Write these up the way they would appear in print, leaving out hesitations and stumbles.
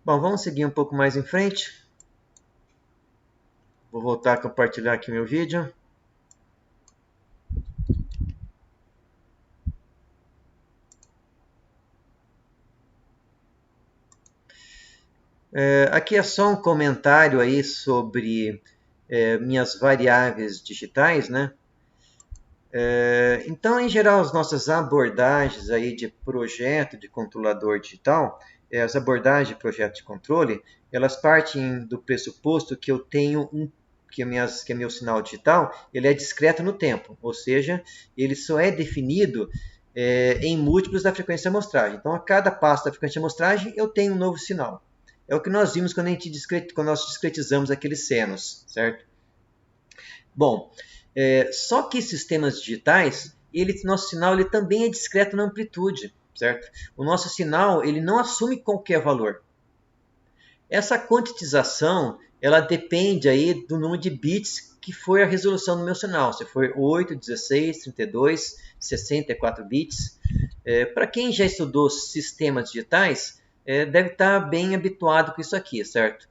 Bom, vamos seguir um pouco mais em frente. Vou voltar a compartilhar aqui meu vídeo. Aqui é só um comentário aí sobre minhas variáveis digitais, né? Então, em geral, as nossas abordagens aí de projeto de controlador digital, as abordagens de projeto de controle, elas partem do pressuposto que eu tenho que meu sinal digital ele é discreto no tempo, ou seja, ele só é definido em múltiplos da frequência de amostragem. Então, a cada passo da frequência de amostragem, eu tenho um novo sinal. É o que nós vimos quando nós discretizamos aqueles senos, certo? Bom, só que sistemas digitais, nosso sinal ele também é discreto na amplitude, certo? O nosso sinal ele não assume qualquer valor. Essa quantitização ela depende aí do número de bits que foi a resolução do meu sinal, se for 8, 16, 32, 64 bits. Para quem já estudou sistemas digitais, deve estar bem habituado com isso aqui, certo?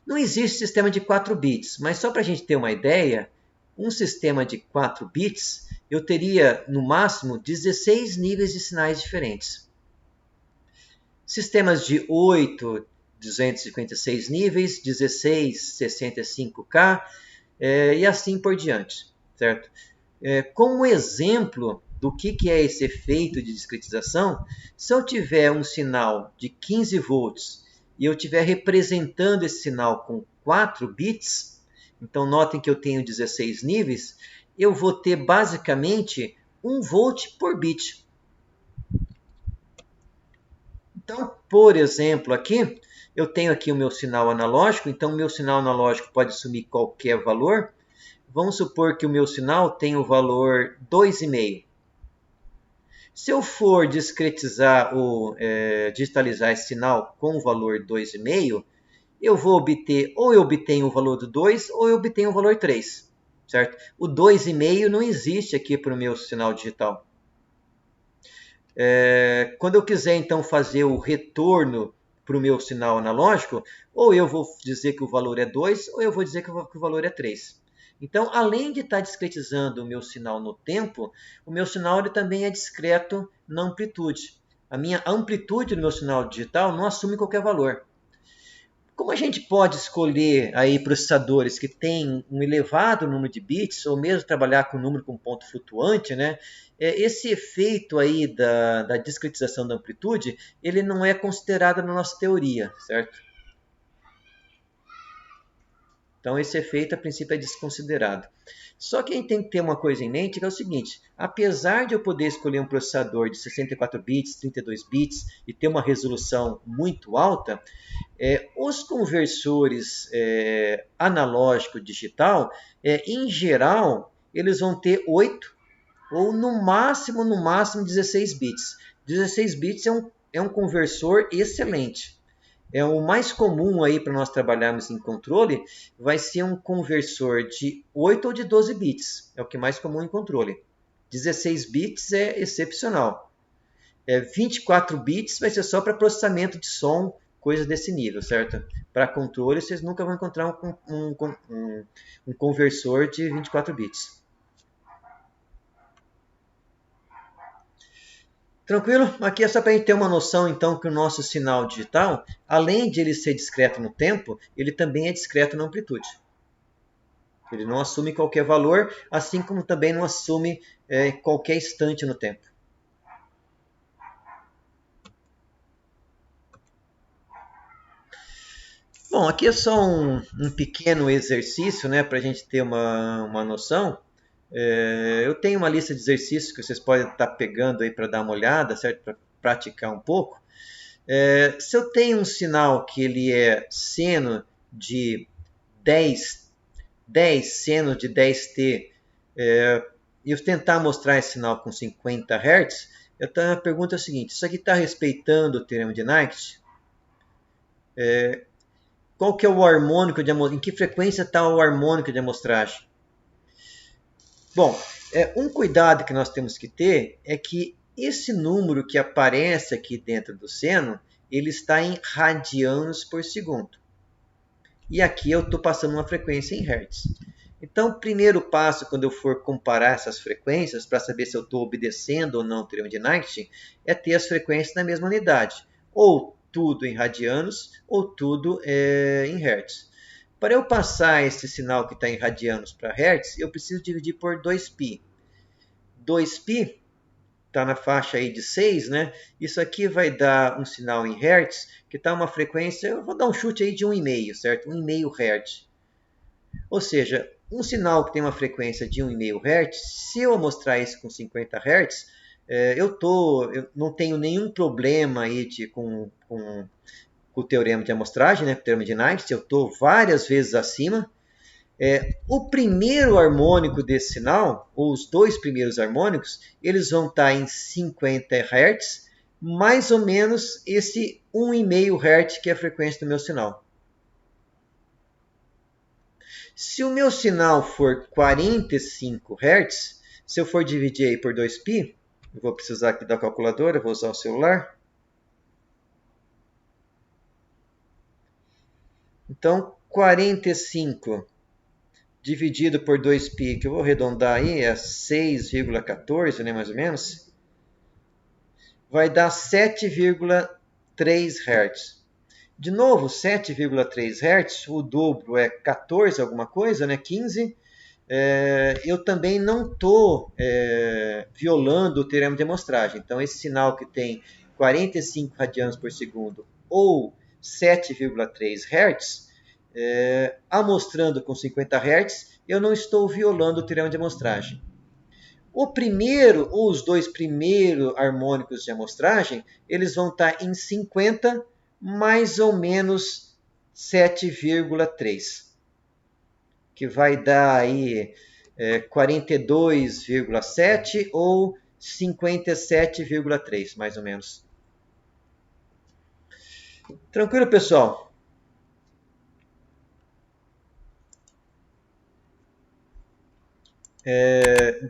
Não existe sistema de 4 bits, mas só para a gente ter uma ideia, um sistema de 4 bits, eu teria no máximo 16 níveis de sinais diferentes. Sistemas de 8, 256 níveis, 16, 65K e assim por diante, certo? Como exemplo do que é esse efeito de discretização, se eu tiver um sinal de 15 volts e eu estiver representando esse sinal com 4 bits, então notem que eu tenho 16 níveis, eu vou ter basicamente 1 volt por bit. Então, por exemplo, aqui, eu tenho aqui o meu sinal analógico, então o meu sinal analógico pode assumir qualquer valor. Vamos supor que o meu sinal tem o valor 2,5. Se eu for discretizar ou digitalizar esse sinal com o valor 2,5, eu vou obter, ou eu obtenho o valor do 2, ou eu obtenho o valor 3, certo? O 2,5 não existe aqui para o meu sinal digital. Quando eu quiser, então, fazer o retorno para o meu sinal analógico, ou eu vou dizer que o valor é 2, ou eu vou dizer que o valor é 3. Então, além de estar discretizando o meu sinal no tempo, o meu sinal ele também é discreto na amplitude. A minha amplitude do meu sinal digital não assume qualquer valor. Como a gente pode escolher aí processadores que têm um elevado número de bits, ou mesmo trabalhar com número com ponto flutuante, né? Esse efeito aí da discretização da amplitude, ele não é considerado na nossa teoria, certo? Então esse efeito a princípio é desconsiderado. Só que a gente tem que ter uma coisa em mente, que é o seguinte, apesar de eu poder escolher um processador de 64 bits, 32 bits e ter uma resolução muito alta, os conversores analógico digital, em geral, eles vão ter 8 ou no máximo 16 bits. 16 bits é um conversor excelente. O mais comum aí para nós trabalharmos em controle vai ser um conversor de 8 ou de 12 bits. É o que é mais comum em controle. 16 bits é excepcional. 24 bits vai ser só para processamento de som, coisas desse nível, certo? Para controle, vocês nunca vão encontrar um conversor de 24 bits. Tranquilo? Aqui é só para a gente ter uma noção, então, que o nosso sinal digital, além de ele ser discreto no tempo, ele também é discreto na amplitude. Ele não assume qualquer valor, assim como também não assume qualquer instante no tempo. Bom, aqui é só um pequeno exercício, né, para a gente ter uma noção. Eu tenho uma lista de exercícios que vocês podem estar pegando aí para dar uma olhada, certo? Para praticar um pouco. Se eu tenho um sinal que ele é seno de 10 seno de 10t, e eu tentar mostrar esse sinal com 50 Hz, a pergunta é a seguinte, isso aqui está respeitando o teorema de Nyquist? Qual que é o harmônico de amostragem? Em que frequência está o harmônico de amostragem? Bom, um cuidado que nós temos que ter é que esse número que aparece aqui dentro do seno, ele está em radianos por segundo. E aqui eu estou passando uma frequência em hertz. Então, o primeiro passo, quando eu for comparar essas frequências, para saber se eu estou obedecendo ou não o teorema de Einstein, é ter as frequências na mesma unidade. Ou tudo em radianos, ou tudo em hertz. Para eu passar esse sinal que está em radianos para hertz, eu preciso dividir por 2π. 2π está na faixa aí de 6, né? Isso aqui vai dar um sinal em hertz, que está uma frequência, eu vou dar um chute aí de 1,5, certo? 1,5 hertz. Ou seja, um sinal que tem uma frequência de 1,5 Hz, se eu mostrar isso com 50 Hz, eu não tenho nenhum problema aí com o teorema de amostragem, né, com o teorema de Einstein, eu estou várias vezes acima. O primeiro harmônico desse sinal, ou os dois primeiros harmônicos, eles vão estar em 50 Hz, mais ou menos esse 1,5 Hz que é a frequência do meu sinal. Se o meu sinal for 45 Hz, se eu for dividir aí por 2π, eu vou precisar aqui da calculadora, vou usar o celular. Então, 45 dividido por 2π, que eu vou arredondar aí, é 6,14, né, mais ou menos, vai dar 7,3 Hz. De novo, 7,3 Hz, o dobro é 14 alguma coisa, né, 15. Eu também não estou violando o teorema de amostragem. Então, esse sinal que tem 45 radianos por segundo ou 7,3 Hz, amostrando com 50 Hz, eu não estou violando o teorema de amostragem. O primeiro, ou os dois primeiros harmônicos de amostragem, eles vão estar em 50, mais ou menos 7,3. Que vai dar aí 42,7 ou 57,3, mais ou menos. Tranquilo, pessoal?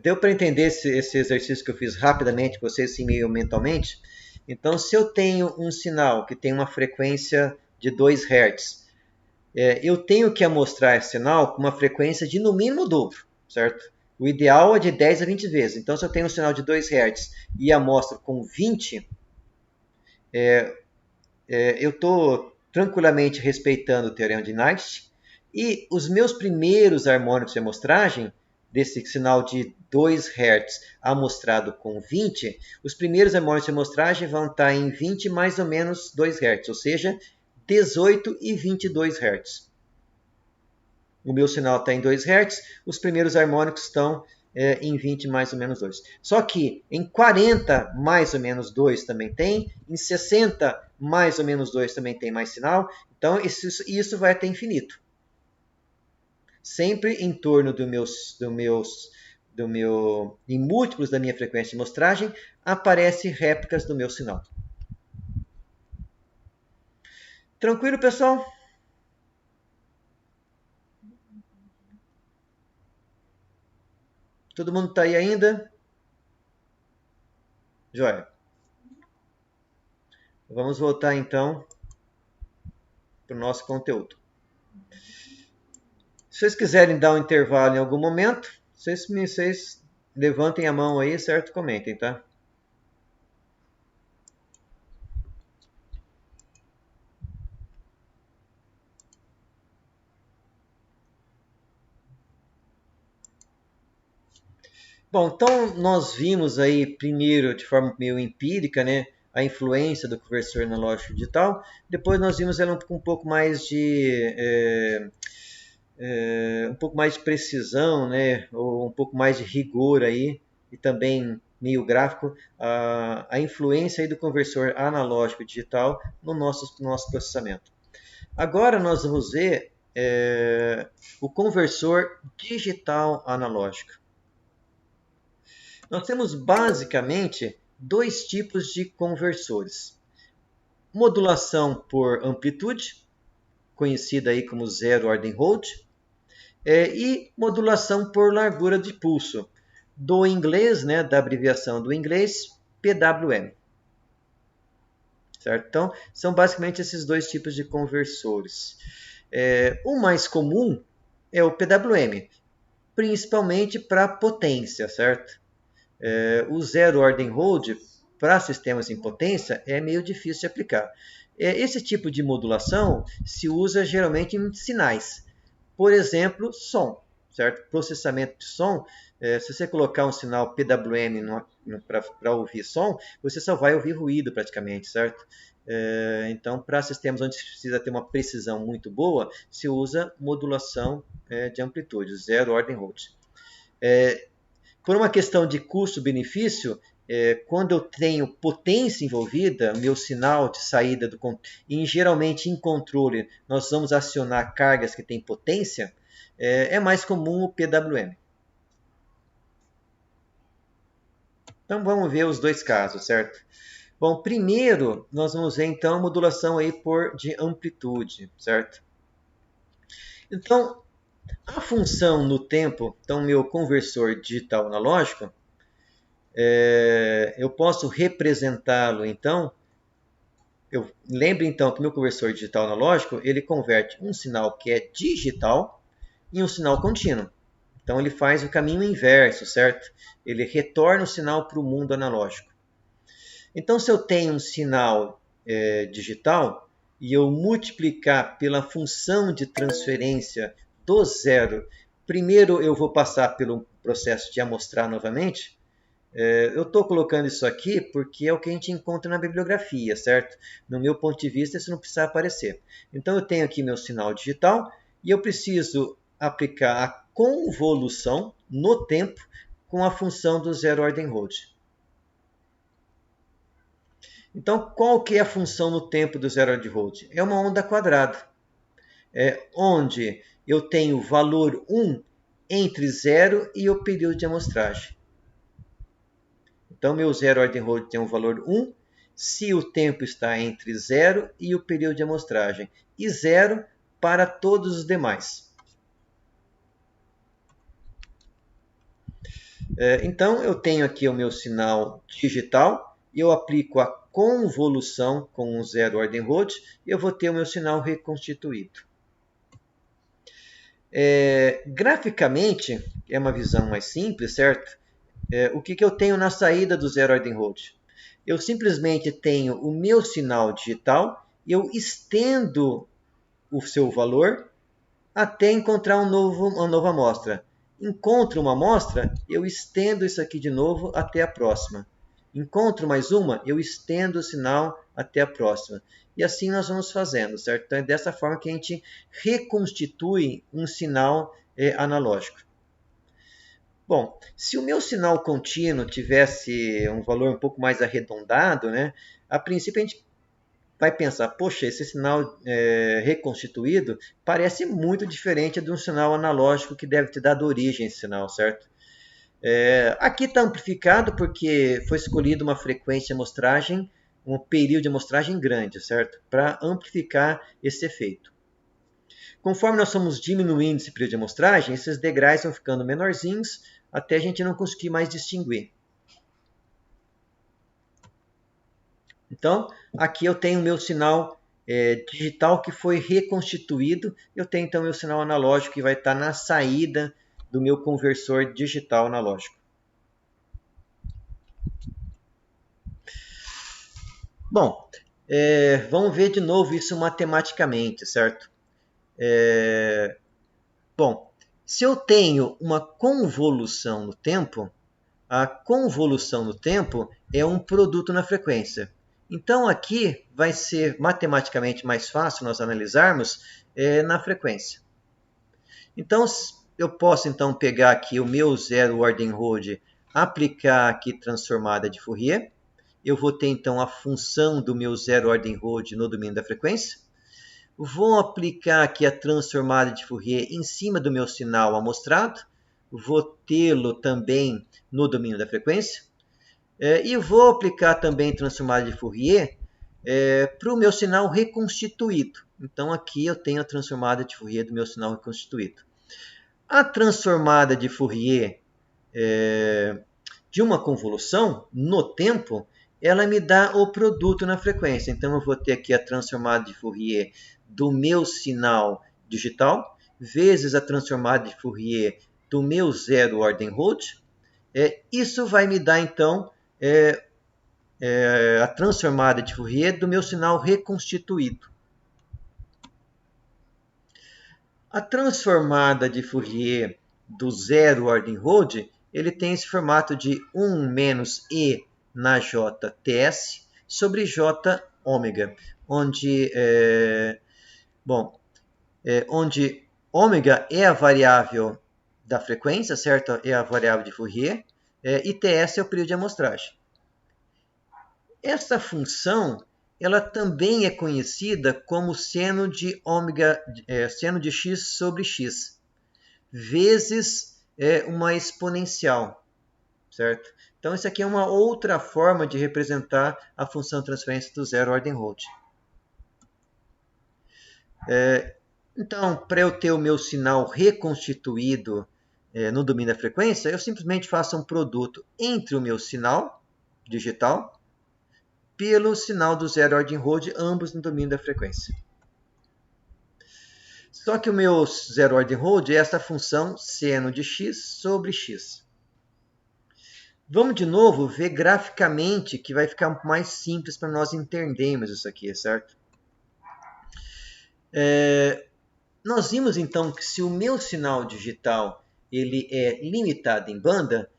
Deu para entender esse exercício que eu fiz rapidamente com vocês, assim, meio mentalmente? Então, se eu tenho um sinal que tem uma frequência de 2 Hz, eu tenho que amostrar esse sinal com uma frequência de no mínimo o dobro, certo? O ideal é de 10 a 20 vezes. Então, se eu tenho um sinal de 2 Hz e amostro com 20, eu estou tranquilamente respeitando o teorema de Einstein. E os meus primeiros harmônicos de amostragem, desse sinal de 2 Hz amostrado com 20, os primeiros harmônicos de amostragem vão estar em 20 mais ou menos 2 Hz, ou seja, 18 e 22 Hz. O meu sinal está em 2 Hz, os primeiros harmônicos estão em 20 mais ou menos 2. Só que em 40 mais ou menos 2 também tem, em 60 mais ou menos 2 também tem mais sinal, então isso vai até infinito. Sempre em torno em múltiplos da minha frequência de amostragem, aparecem réplicas do meu sinal. Tranquilo, pessoal? Todo mundo está aí ainda? Joia. Vamos voltar então para o nosso conteúdo. Se vocês quiserem dar um intervalo em algum momento, vocês levantem a mão aí, certo? Comentem, tá? Bom, então nós vimos aí primeiro de forma meio empírica, né, a influência do conversor analógico digital. Depois nós vimos ela com um pouco mais de um pouco mais de precisão, né, ou um pouco mais de rigor aí, e também meio gráfico, a influência aí do conversor analógico digital no nosso processamento. Agora nós vamos ver o conversor digital analógico. Nós temos basicamente dois tipos de conversores. Modulação por amplitude, conhecida aí como zero ordem Rode, e modulação por largura de pulso, do inglês, né, da abreviação do inglês, PWM. certo? Então, são basicamente esses dois tipos de conversores. O mais comum é o PWM, principalmente para potência, certo? O zero ordem hold para sistemas em potência é meio difícil de aplicar. Esse tipo de modulação se usa geralmente em sinais. Por exemplo, som, certo? Processamento de som. Se você colocar um sinal PWM para ouvir som, você só vai ouvir ruído praticamente, certo? Então, para sistemas onde se precisa ter uma precisão muito boa, se usa modulação de amplitude, zero ordem hold. Por uma questão de custo-benefício, quando eu tenho potência envolvida, meu sinal de saída do e geralmente em controle nós vamos acionar cargas que têm potência, é mais comum o PWM. Então vamos ver os dois casos, certo? Bom, primeiro nós vamos ver então a modulação aí de amplitude, certo? Então, a função no tempo, então meu conversor digital analógico, eu posso representá-lo então. Lembre então que meu conversor digital analógico ele converte um sinal que é digital em um sinal contínuo. Então ele faz o caminho inverso, certo? Ele retorna o sinal para o mundo analógico. Então se eu tenho um sinal digital e eu multiplicar pela função de transferência do zero, primeiro eu vou passar pelo processo de amostrar novamente. Eu estou colocando isso aqui porque é o que a gente encontra na bibliografia, certo? No meu ponto de vista, isso não precisa aparecer. Então, eu tenho aqui meu sinal digital e eu preciso aplicar a convolução no tempo com a função do zero ordem hold. Então, qual que é a função no tempo do zero ordem hold? É uma onda quadrada, onde eu tenho valor 1 entre 0 e o período de amostragem. Então, meu zero ordem hold tem um valor 1 se o tempo está entre 0 e o período de amostragem, e 0 para todos os demais. Então, eu tenho aqui o meu sinal digital, eu aplico a convolução com o zero ordem hold e eu vou ter o meu sinal reconstituído. Graficamente, é uma visão mais simples, certo? O que eu tenho na saída do zero ordem hold? Eu simplesmente tenho o meu sinal digital e eu estendo o seu valor até encontrar uma nova amostra. Encontro uma amostra, eu estendo isso aqui de novo até a próxima. Encontro mais uma, eu estendo o sinal até a próxima. E assim nós vamos fazendo, certo? Então é dessa forma que a gente reconstitui um sinal analógico. Bom, se o meu sinal contínuo tivesse um valor um pouco mais arredondado, né, a princípio a gente vai pensar, poxa, esse sinal reconstituído parece muito diferente de um sinal analógico que deve ter dado origem a esse sinal, certo? Aqui está amplificado porque foi escolhida uma frequência de amostragem, um período de amostragem grande, certo? Para amplificar esse efeito. Conforme nós estamos diminuindo esse período de amostragem, esses degraus vão ficando menorzinhos até a gente não conseguir mais distinguir. Então, aqui eu tenho o meu sinal digital que foi reconstituído. Eu tenho então o meu sinal analógico que vai estar na saída do meu conversor digital analógico. Bom, vamos ver de novo isso matematicamente, certo? Bom, se eu tenho uma convolução no tempo, a convolução no tempo é um produto na frequência. Então aqui vai ser matematicamente mais fácil nós analisarmos na frequência. Então eu posso então pegar aqui o meu zero ordem hold, aplicar aqui transformada de Fourier. Eu vou ter então a função do meu zero ordem hold no domínio da frequência. Vou aplicar aqui a transformada de Fourier em cima do meu sinal amostrado. Vou tê-lo também no domínio da frequência. E vou aplicar também transformada de Fourier para o meu sinal reconstituído. Então aqui eu tenho a transformada de Fourier do meu sinal reconstituído. A transformada de Fourier de uma convolução no tempo, ela me dá o produto na frequência. Então, eu vou ter aqui a transformada de Fourier do meu sinal digital, vezes a transformada de Fourier do meu zero ordem Roth. Isso vai me dar, então, a transformada de Fourier do meu sinal reconstituído. A transformada de Fourier do zero ordem Roth, ele tem esse formato de 1 menos e na jts sobre j ômega, onde, onde ômega é a variável da frequência, certo? É a variável de Fourier, e ts é o período de amostragem. Essa função, ela também é conhecida como seno de ômega, seno de x sobre x, vezes uma exponencial, certo? Então, isso aqui é uma outra forma de representar a função de transferência do zero ordem Roth. Então, para eu ter o meu sinal reconstituído no domínio da frequência, eu simplesmente faço um produto entre o meu sinal digital pelo sinal do zero ordem Roth, ambos no domínio da frequência. Só que o meu zero ordem Roth é essa função seno de x sobre x. Vamos de novo ver graficamente, que vai ficar mais simples para nós entendermos isso aqui, certo? Nós vimos então que se o meu sinal digital ele é limitado em banda,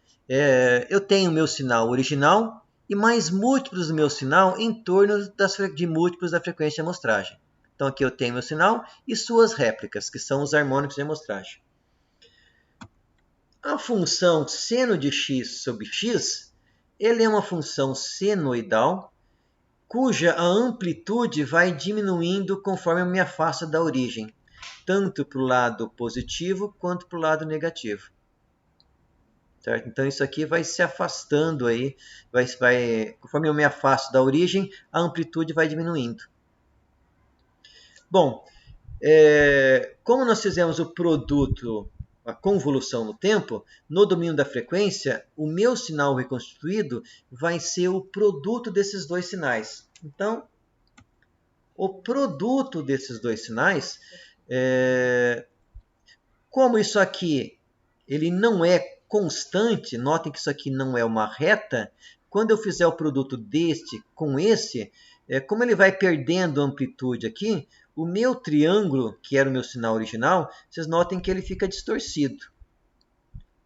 eu tenho o meu sinal original e mais múltiplos do meu sinal em torno de múltiplos da frequência de amostragem. Então aqui eu tenho meu sinal e suas réplicas, que são os harmônicos de amostragem. A função seno de x sobre x, ele é uma função senoidal, cuja a amplitude vai diminuindo conforme eu me afasto da origem, tanto para o lado positivo quanto para o lado negativo. Certo? Então isso aqui vai se afastando aí, conforme eu me afasto da origem, a amplitude vai diminuindo. Bom, como nós fizemos o produto, a convolução no tempo, no domínio da frequência, o meu sinal reconstituído vai ser o produto desses dois sinais. Então, o produto desses dois sinais, como isso aqui ele não é constante, notem que isso aqui não é uma reta, quando eu fizer o produto deste com esse, como ele vai perdendo amplitude aqui, o meu triângulo, que era o meu sinal original, vocês notem que ele fica distorcido.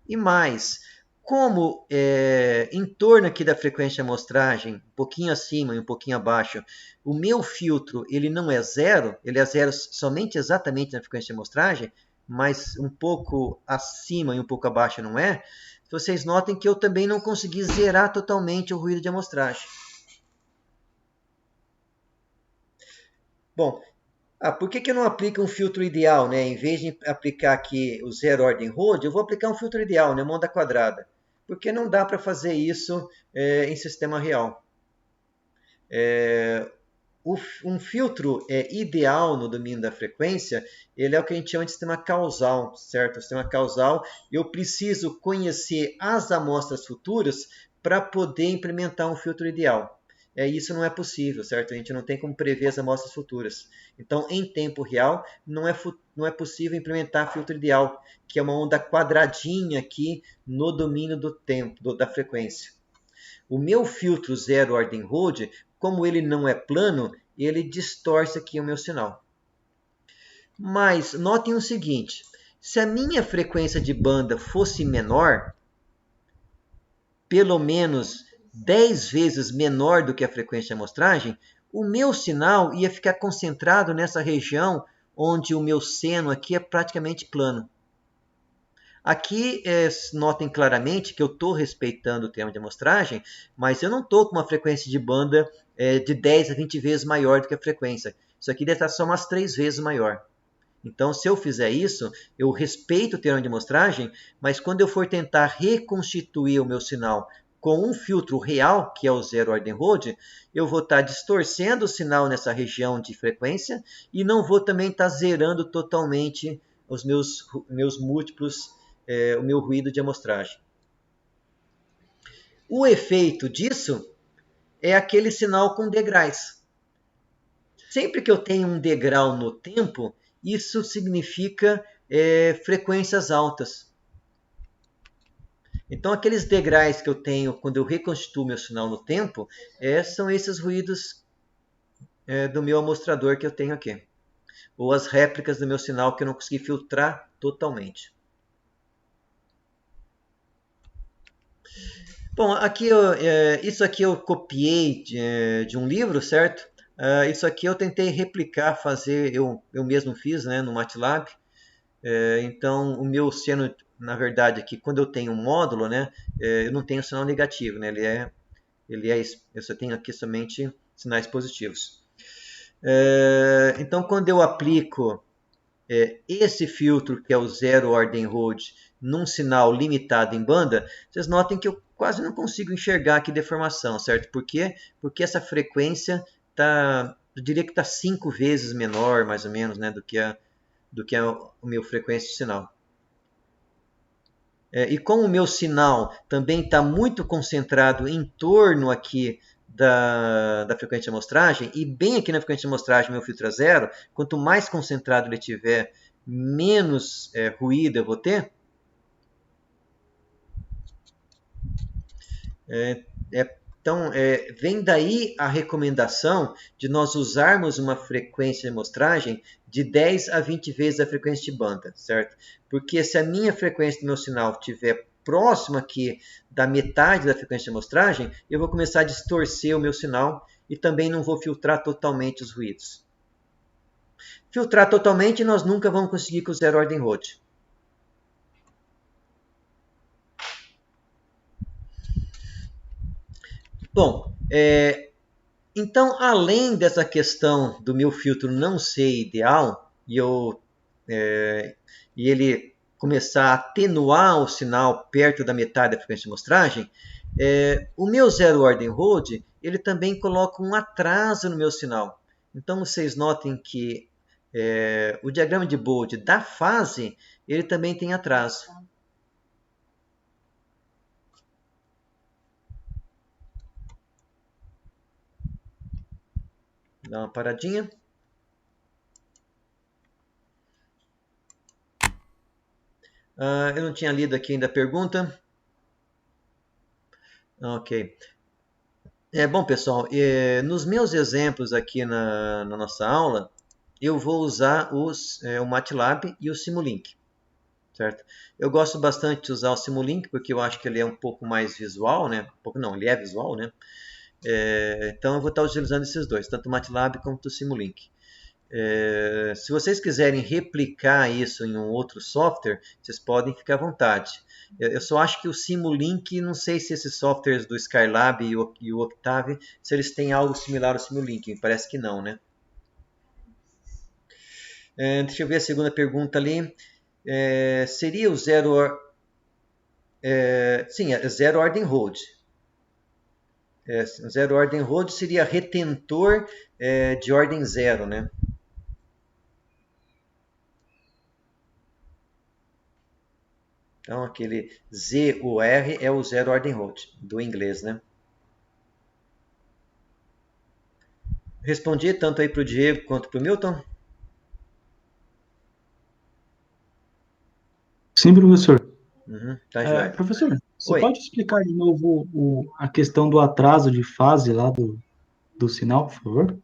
E mais, como em torno aqui da frequência de amostragem, um pouquinho acima e um pouquinho abaixo, o meu filtro ele não é zero, ele é zero somente exatamente na frequência de amostragem, mas um pouco acima e um pouco abaixo não é, vocês notem que eu também não consegui zerar totalmente o ruído de amostragem. Bom, por que eu não aplico um filtro ideal, né? Em vez de aplicar aqui o zero ordem Roth, eu vou aplicar um filtro ideal, né? Uma onda quadrada. Porque não dá para fazer isso em sistema real. Um filtro ideal no domínio da frequência, ele é o que a gente chama de sistema causal, certo? O sistema causal, eu preciso conhecer as amostras futuras para poder implementar um filtro ideal. Isso não é possível, certo? A gente não tem como prever as amostras futuras. Então, em tempo real, não é possível implementar filtro ideal, que é uma onda quadradinha aqui no domínio do tempo, da frequência. O meu filtro zero ordem Roth, como ele não é plano, ele distorce aqui o meu sinal. Mas notem o seguinte, se a minha frequência de banda fosse menor, pelo menos 10 vezes menor do que a frequência de amostragem, o meu sinal ia ficar concentrado nessa região onde o meu seno aqui é praticamente plano. Aqui, notem claramente que eu estou respeitando o termo de amostragem, mas eu não estou com uma frequência de banda de 10 a 20 vezes maior do que a frequência. Isso aqui deve estar só umas 3 vezes maior. Então, se eu fizer isso, eu respeito o termo de amostragem, mas quando eu for tentar reconstituir o meu sinal com um filtro real, que é o zero ordem Roth, eu vou estar distorcendo o sinal nessa região de frequência e não vou também estar zerando totalmente os meus múltiplos, o meu ruído de amostragem. O efeito disso é aquele sinal com degraus. Sempre que eu tenho um degrau no tempo, isso significa frequências altas. Então, aqueles degraus que eu tenho quando eu reconstituo meu sinal no tempo, são esses ruídos do meu amostrador que eu tenho aqui. Ou as réplicas do meu sinal que eu não consegui filtrar totalmente. Bom, aqui isso aqui eu copiei de um livro, certo? Isso aqui eu tentei replicar, fazer, eu mesmo fiz, né, no MATLAB. Então, o meu seno, na verdade, aqui, quando eu tenho um módulo, né, eu não tenho sinal negativo, né, eu só tenho aqui somente sinais positivos. Então, quando eu aplico esse filtro, que é o Zero Ordem Road, num sinal limitado em banda, vocês notem que eu quase não consigo enxergar aqui deformação, certo? Por quê? Porque essa frequência eu diria que está 5 vezes menor, mais ou menos, né, do que a minha frequência de sinal. E como o meu sinal também está muito concentrado em torno aqui da frequência de amostragem, e bem aqui na frequência de amostragem meu filtro é zero, quanto mais concentrado ele tiver, menos ruído eu vou ter. Então, vem daí a recomendação de nós usarmos uma frequência de amostragem de 10 a 20 vezes a frequência de banda, certo? Porque se a minha frequência do meu sinal estiver próxima aqui da metade da frequência de amostragem, eu vou começar a distorcer o meu sinal e também não vou filtrar totalmente os ruídos. Filtrar totalmente nós nunca vamos conseguir com o Zero Ordem Road. Bom, então, além dessa questão do meu filtro não ser ideal e ele começar a atenuar o sinal perto da metade da frequência de amostragem, o meu Zero Ordem Road ele também coloca um atraso no meu sinal. Então, vocês notem que o diagrama de Bode da fase ele também tem atraso. Dá uma paradinha. Eu não tinha lido aqui ainda a pergunta. Ok. Bom, pessoal, nos meus exemplos aqui na nossa aula, eu vou usar o MATLAB e o Simulink, certo? Eu gosto bastante de usar o Simulink porque eu acho que ele é um pouco mais visual, né? Não, ele é visual, né? Então eu vou estar utilizando esses dois, tanto o MATLAB quanto o Simulink. Se vocês quiserem replicar isso em um outro software, vocês podem ficar à vontade. Eu só acho que o Simulink, não sei se esses softwares do Skylab e o Octave, se eles têm algo similar ao Simulink, parece que não, né? Deixa eu ver a segunda pergunta ali. Seria o zero... sim, Zero Ordem Road. Zero Ordem Road seria retentor de ordem zero, né? Então, aquele ZOR é o Zero Ordem Road, do inglês, né? Respondi tanto aí para o Diego quanto para o Milton? Sim, professor. Tá joia. Professor, você Oi. pode explicar de novo a questão do atraso de fase lá do sinal, por favor?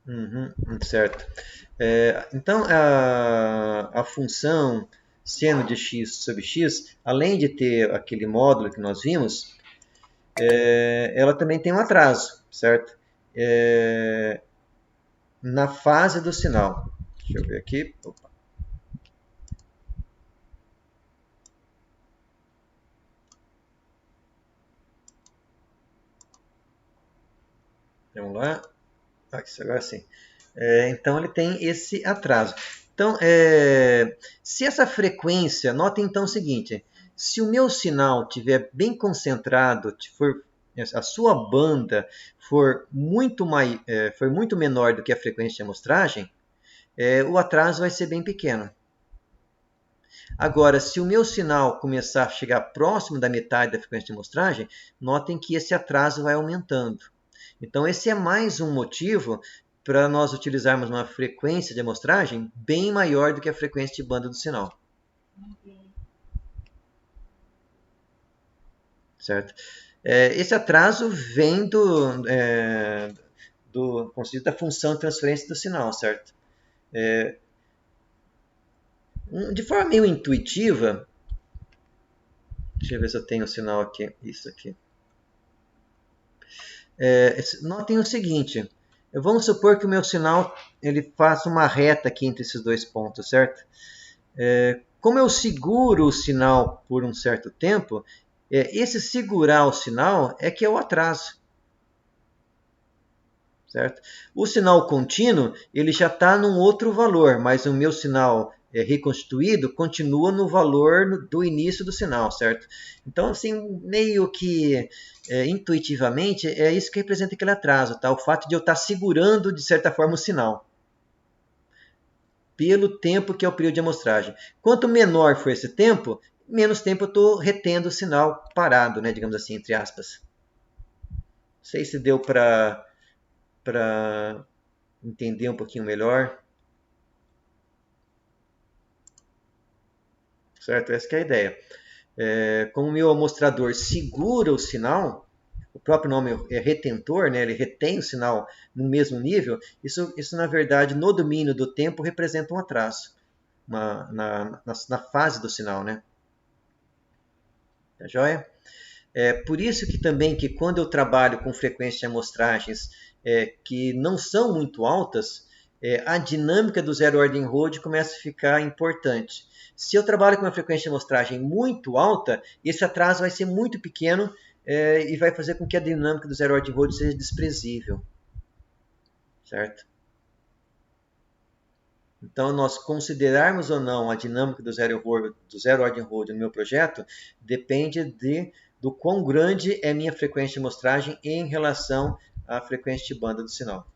Certo. Então, a função seno de x sobre x, além de ter aquele módulo que nós vimos, ela também tem um atraso, certo? Na fase do sinal. Deixa eu ver aqui. Opa. Vamos lá. Agora sim. Então, ele tem esse atraso. Então, se essa frequência... Notem então o seguinte. Se o meu sinal estiver bem concentrado, a sua banda for muito menor do que a frequência de amostragem, o atraso vai ser bem pequeno. Agora, se o meu sinal começar a chegar próximo da metade da frequência de amostragem, notem que esse atraso vai aumentando. Então, esse é mais um motivo para nós utilizarmos uma frequência de amostragem bem maior do que a frequência de banda do sinal. Certo? Esse atraso vem do conceito da função de transferência do sinal, certo? De forma meio intuitiva, deixa eu ver se eu tenho o sinal aqui, isso aqui. Notem o seguinte, vamos supor que o meu sinal ele faça uma reta aqui entre esses dois pontos, certo? Como eu seguro o sinal por um certo tempo, esse segurar o sinal é que é o atraso. Certo? O sinal contínuo ele já está num outro valor, mas o meu sinal reconstituído continua no valor do início do sinal, certo? Então, assim, meio que intuitivamente, é isso que representa aquele atraso, tá? O fato de eu estar segurando, de certa forma, o sinal. Pelo tempo que é o período de amostragem. Quanto menor for esse tempo, menos tempo eu estou retendo o sinal parado, né? Digamos assim, entre aspas. Não sei se deu para entender um pouquinho melhor. Certo? Essa que é a ideia. Como o meu amostrador segura o sinal, o próprio nome é retentor, né? Ele retém o sinal no mesmo nível, isso na verdade, no domínio do tempo, representa um atraso na fase do sinal. Né? Tá joia? Por isso que também que quando eu trabalho com frequências de amostragens que não são muito altas, a dinâmica do zero ordem Rode começa a ficar importante. Se eu trabalho com uma frequência de amostragem muito alta, esse atraso vai ser muito pequeno e vai fazer com que a dinâmica do zero ordem Rode seja desprezível. Certo? Então, nós considerarmos ou não a dinâmica do zero ordem Rode no meu projeto depende do quão grande é minha frequência de amostragem em relação à frequência de banda do sinal.